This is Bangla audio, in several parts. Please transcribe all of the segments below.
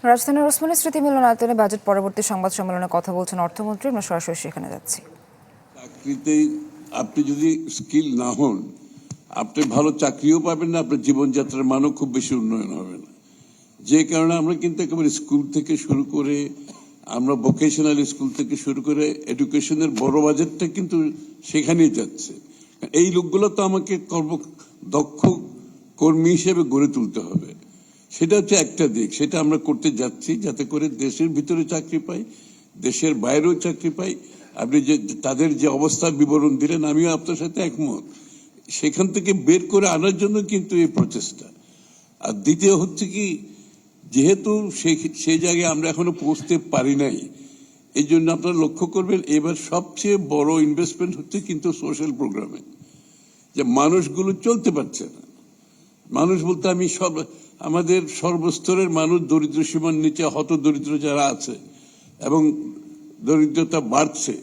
রাজধানীর ওসমানী স্মৃতি মিলনায়তনে বাজেট পরবর্তী সংবাদ সম্মেলনে কথা বলছেন অর্থমন্ত্রী। আমরা সরাসরি সেখানে যাচ্ছি। চাকরিতে আপনি যদি স্কিল না হন, আপনি ভালো চাকরিও পাবেন না, আপনার জীবনযাত্রার মানও খুব বেশি উন্নয়ন হবে না। যে কারণে আমরা কিন্তু একেবারে স্কুল থেকে শুরু করে, আমরা ভোকেশনাল স্কুল থেকে শুরু করে এডুকেশনের বড় বাজেটটা কিন্তু সেখানেই যাচ্ছে। এই লোকগুলো তো আমাকে দক্ষ কর্মী হিসেবে গড়ে তুলতে হবে। সেটা হচ্ছে একটা দিক, সেটা আমরা করতে যাচ্ছি, যাতে করে দেশের ভিতরে চাকরি পাই, দেশের বাইরেও চাকরি পাই। আপনি যে তাদের যে অবস্থার বিবরণ দিলেন, আমিও আপনার সাথে একমত। সেখান থেকে বের করে আনার জন্য কিন্তু এই প্রচেষ্টা। আর দ্বিতীয় হচ্ছে কি, যেহেতু সেই জায়গায় আমরা এখনো পৌঁছতে পারি নাই, এই জন্য আপনারা লক্ষ্য করবেন এবার সবচেয়ে বড় ইনভেস্টমেন্ট হচ্ছে কিন্তু সোশ্যাল প্রোগ্রামে। যে মানুষগুলো চলতে পারছে না, মানুষ বলতে আমি আমাদের সর্বস্তরের মানুষ, দরিদ্র সীমার নিচে হত দরিদ্র যারা আছে এবং দরিদ্রতা বাড়ছে।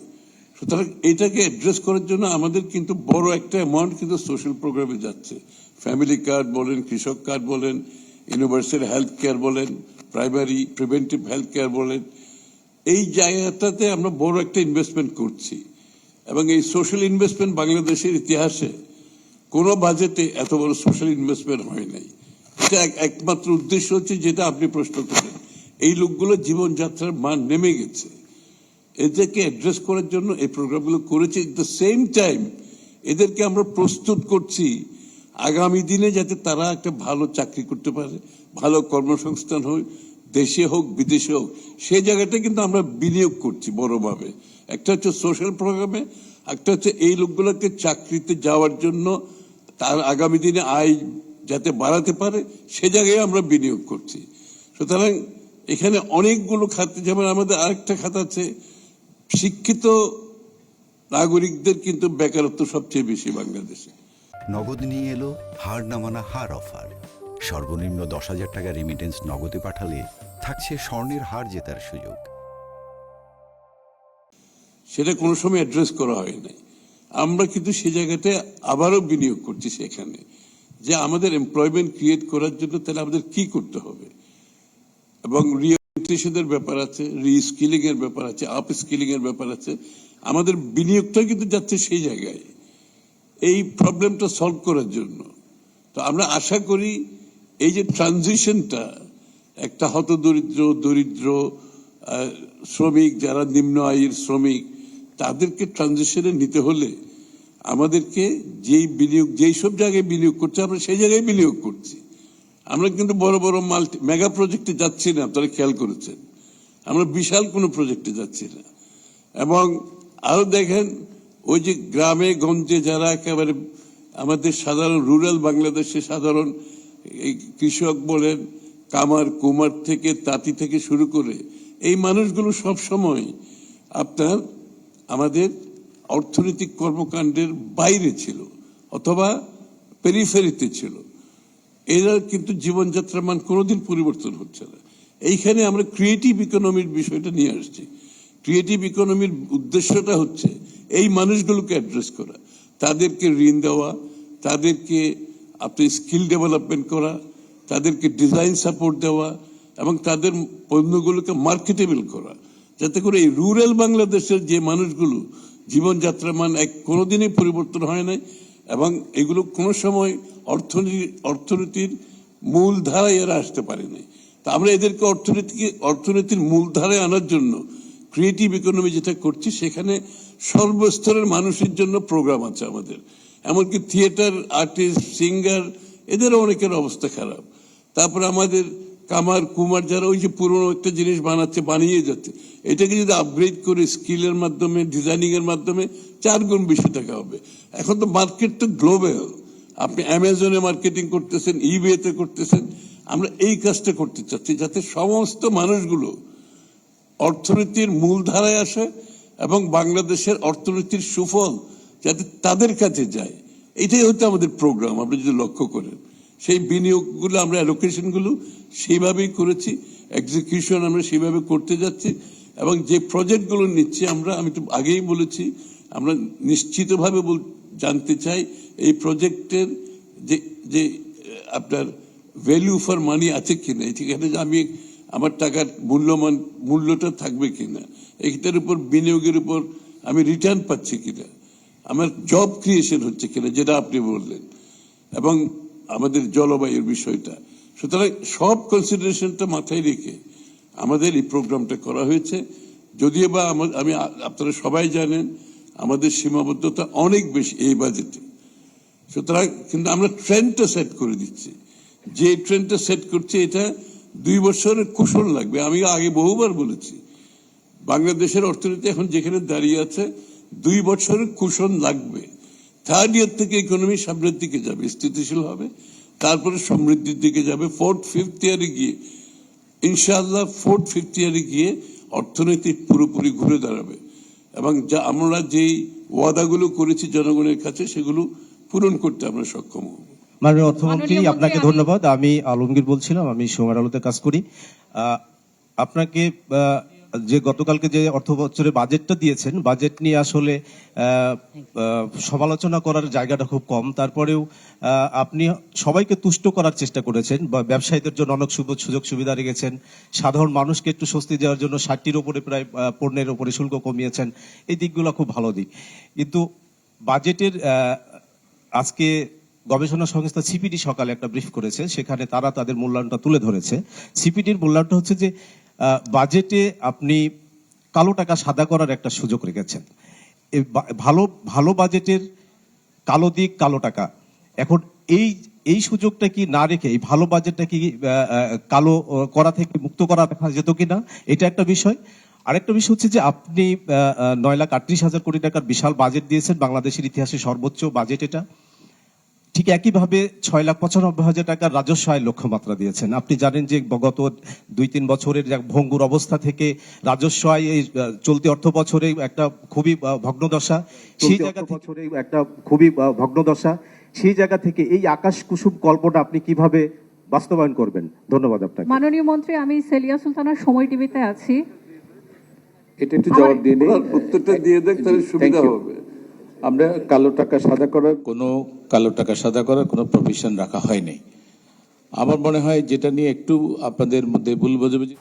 সুতরাং এটাকে অ্যাড্রেস করার জন্য আমাদের কিন্তু বড় একটা অ্যামাউন্ট কিন্তু সোশ্যাল প্রোগ্রামে যাচ্ছে। ফ্যামিলি কার্ড বলেন, কৃষক কার্ড বলেন, ইউনিভার্সাল হেলথ কেয়ার বলেন, প্রাইমারি প্রিভেন্টিভ হেলথ কেয়ার বলেন, এই জায়গাটাতে আমরা বড় একটা ইনভেস্টমেন্ট করছি। এবং এই সোশ্যাল ইনভেস্টমেন্ট বাংলাদেশের ইতিহাসে কোনো বাজেটে এত বড় সোশ্যাল ইনভেস্টমেন্ট হয় নাই। এটা একমাত্র উদ্দেশ্য হচ্ছে যেটা আপনি প্রশ্ন করেন, এই লোকগুলো জীবনযাত্রার মান নেমে গেছে, এদেরকে অ্যাড্রেস করার জন্য এই প্রোগ্রামগুলো করেছি। এট দ্য সেম টাইম এদেরকে আমরা প্রস্তুত করছি আগামী দিনে যাতে তারা একটা ভালো চাকরি করতে পারে, ভালো কর্মসংস্থান হয়, দেশে হোক বিদেশে হোক। সেই জায়গাটা কিন্তু আমরা বিনিয়োগ করছি বড়ভাবে। একটা হচ্ছে সোশ্যাল প্রোগ্রামে, একটা হচ্ছে এই লোকগুলোকে চাকরিতে যাওয়ার জন্য তার আগামী দিনে আয় যাতে বাড়াতে পারে, সে জায়গায় আমরা বিনিয়োগ করছি। সুতরাং এখানে অনেকগুলো খাতে, যেমন আমাদের আরেকটা খাত আছে, শিক্ষিত নাগরিকদের কিন্তু বেকারত্ব সবচেয়ে বেশি বাংলাদেশে। নগদ নিয়ে এলো হার না মানা হার অফার। সর্বনিম্ন 10,000 টাকা রেমিটেন্স নগদে পাঠালে থাকছে স্বর্ণের হার জেতার সুযোগ। সেটা কোনো সময় অ্যাড্রেস করা হয় নাই। আমরা কিন্তু সেই জায়গাতে আবারও বিনিয়োগ করছি সেখানে, যে আমাদের এমপ্লয়মেন্ট ক্রিয়েট করার জন্য তাহলে আমাদের কি করতে হবে, এবং রিওরিয়েন্টেশনের ব্যাপার আছে, রিস্কিলিং এর ব্যাপার আছে, আপ স্কিলিং এর ব্যাপার আছে। আমাদের বিনিয়োগটা কিন্তু যাচ্ছে সেই জায়গায় এই প্রবলেমটা সলভ করার জন্য। তো আমরা আশা করি এই যে ট্রানজিশনটা, একটা হতদরিদ্র, দরিদ্র শ্রমিক, যারা নিম্ন আয়ের শ্রমিক, তাদেরকে ট্রানজিশনে নিতে হলে আমাদেরকে যেই সব জায়গায় বিনিয়োগ করছে, আমরা সেই জায়গায় বিনিয়োগ করছি। আমরা কিন্তু বড় বড় মেগা প্রজেক্টে যাচ্ছি না, আপনারা খেয়াল করেছেন। আমরা বিশাল কোনো প্রজেক্টে যাচ্ছি না। এবং আরো দেখেন, ওই যে গ্রামে গঞ্জে যারা একেবারে আমাদের সাধারণ রুরাল বাংলাদেশে সাধারণ কৃষক বলেন, কামার কুমার থেকে তাঁতি থেকে শুরু করে, এই মানুষগুলো সব সময় আপনার আমাদের অর্থনৈতিক কর্মকাণ্ডের বাইরে ছিল অথবা পেরিফেরিতে ছিল। এরা কিন্তু জীবনযাত্রার মান কোনোদিন পরিবর্তন হচ্ছে না। এইখানে আমরা ক্রিয়েটিভ ইকোনমির বিষয়টা নিয়ে আসছি। ক্রিয়েটিভ ইকোনমির উদ্দেশ্যটা হচ্ছে এই মানুষগুলোকে অ্যাড্রেস করা, তাদেরকে ঋণ দেওয়া, তাদেরকে আপনি স্কিল ডেভেলপমেন্ট করা, তাদেরকে ডিজাইন সাপোর্ট দেওয়া এবং তাদের পণ্যগুলোকে মার্কেটেবল করা, যাতে করে এই রুরাল বাংলাদেশের যে মানুষগুলো জীবনযাত্রার মান কোনোদিনই পরিবর্তন হয় নাই এবং এগুলো কোনো সময় অর্থনীতির মূল ধারায় এরা আসতে পারে নাই। তা আমরা এদেরকে অর্থনীতির মূল ধারায় আনার জন্য ক্রিয়েটিভ ইকোনমি যেটা করছি, সেখানে সর্বস্তরের মানুষের জন্য প্রোগ্রাম আছে আমাদের। এমনকি থিয়েটার আর্টিস্ট, সিঙ্গার, এদেরও অনেকের অবস্থা খারাপ। তারপরে আমাদের কামার কুমার যারা ওই যে পুরনো একটা জিনিস বানিয়ে যাচ্ছে, এটাকে যদি আপগ্রেড করে স্কিলের মাধ্যমে, ডিজাইনিং এর মাধ্যমে 4 গুণ বেশি টাকা হবে। এখন তো মার্কেট তো গ্লোবাল, আপনি অ্যামাজনে মার্কেটিং করতেছেন, ইবেতে করতেছেন। আমরা এই কাজটা করতে চাচ্ছি যাতে সমস্ত মানুষগুলো অর্থনীতির মূলধারায় আসে এবং বাংলাদেশের অর্থনীতির সুফল যাতে তাদের কাছে যায়। এটাই হচ্ছে আমাদের প্রোগ্রাম। আপনি যদি লক্ষ্য করেন, সেই বিনিয়োগগুলো আমরা অ্যালোকেশনগুলো সেইভাবেই করেছি, এক্সিকিউশন আমরা সেইভাবে করতে যাচ্ছি। এবং যে প্রজেক্টগুলো নিচ্ছি আমি তো আগেই বলেছি, আমরা নিশ্চিতভাবে জানতে চাই এই প্রজেক্টের যে আপনার ভ্যালু ফর মানি আছে কিনা। এখানে আমি আমার টাকার মূল্যটা থাকবে কিনা, এটার উপর বিনিয়োগের উপর আমি রিটার্ন পাচ্ছি কিনা, আমার জব ক্রিয়েশন হচ্ছে কিনা, যেটা আপনি বললেন, এবং আমাদের জলবায়ুর বিষয়টা। সুতরাং সব কনসিডারেশনটা মাথায় রেখে আমাদের এই প্রোগ্রামটা করা হয়েছে। যদিও বা আমি আপনারা সবাই জানেন আমাদের সীমাবদ্ধতা অনেক বেশি এই বাজেটে। সুতরাং কিন্তু আমরা ট্রেন্ডটা সেট করে দিচ্ছি। যে ট্রেন্ডটা সেট করছে এটা 2 বছরের কুশল লাগবে। আমি আগে বহুবার বলেছি বাংলাদেশের অর্থনীতি এখন যেখানে দাঁড়িয়ে আছে 2 বছরের কুশল লাগবে। থার্ড ইয়ার থেকে ইকোনমি সামনের দিকে যাবে, স্থিতিশীল হবে, তারপরে সমৃদ্ধির দিকে যাবে। ফোর্থ ফিফথ ইয়ারে গিয়ে ইনশাআল্লাহ গিয়ে অর্থনীতি পুরোপুরি ঘুরে দাঁড়াবে এবং যা আমরা যেই ওয়াদাগুলো করেছি জনগণের কাছে সেগুলো পূরণ করতে আমরা সক্ষম হব। মাননীয় অর্থমন্ত্রী, আপনাকে ধন্যবাদ। আমি আলমগীর বলছিলাম, আমি সময়ের আলোতে কাজ করি। আপনাকে যে গতকালকে যে অর্থ বছরের বাজেটটা দিয়েছেন, বাজেট নিয়ে আসলে সমালোচনা করার জায়গাটা খুব কম। তারপরেও আপনি সবাইকে তুষ্ট করার চেষ্টা করেছেন, ব্যবসায়ীদের জন্য অনেক সুযোগ সুবিধা রেখেছেন, সাধারণ মানুষকে একটু স্বস্তি দেওয়ার জন্য 60টির উপরে প্রায় পণ্যের উপরে শুল্ক কমিয়েছেন। এই দিকগুলো খুব ভালো দিক। কিন্তু বাজেটের আজকে গবেষণা সংস্থা সিপিডি সকালে একটা ব্রিফ করেছে, সেখানে তারা তাদের মূল্যায়নটা তুলে ধরেছে। সিপিডির মূল্যায়নটা হচ্ছে যে বাজেটে আপনি কালো টাকা সাদা করার একটা সুযোগ রেখেছেন। ভালো বাজেটের কালো দিক, কালো টাকা। এখন এই সুযোগটা কি না রেখে এই ভালো বাজেটটা কি কালো করা থেকে মুক্ত করা দেখা যেত কিনা, এটা একটা বিষয়। আরেকটা বিষয় হচ্ছে যে আপনি 9,38,000 কোটি টাকার বিশাল বাজেট দিয়েছেন, বাংলাদেশের ইতিহাসে সর্বোচ্চ বাজেট এটা। ঠিক একইভাবে 6,95,000 টাকার রাজস্ব আয় লক্ষ্যমাত্রা দিয়েছেন। আপনি জানেন যে গত 2-3 বছরের ভঙ্গুর অবস্থা থেকে রাজস্ব আয় এই চলতি অর্থ বছরে একটা খুবই ভগ্নদশা, সেই জায়গা থেকে এই আকাশ কুসুম কল্পনা আপনি কিভাবে বাস্তবায়ন করবেন? ধন্যবাদ আপনাকে। মাননীয় মন্ত্রী, আমি সেলিয়া সুলতানা, সময় টিভিতে আছি। এটা একটু জবাব দিয়ে নিই। উত্তরটা দিয়ে দেখ, তাহলে সুবিধা হবে। আমরা কালো টাকা সাদা করার কোনো কালো টাকা সাদা করার কোনো প্রভিশন রাখা হয়নি। আমার মনে হয় যেটা নিয়ে একটু আপনাদের মধ্যে ভুল বোঝাবুঝি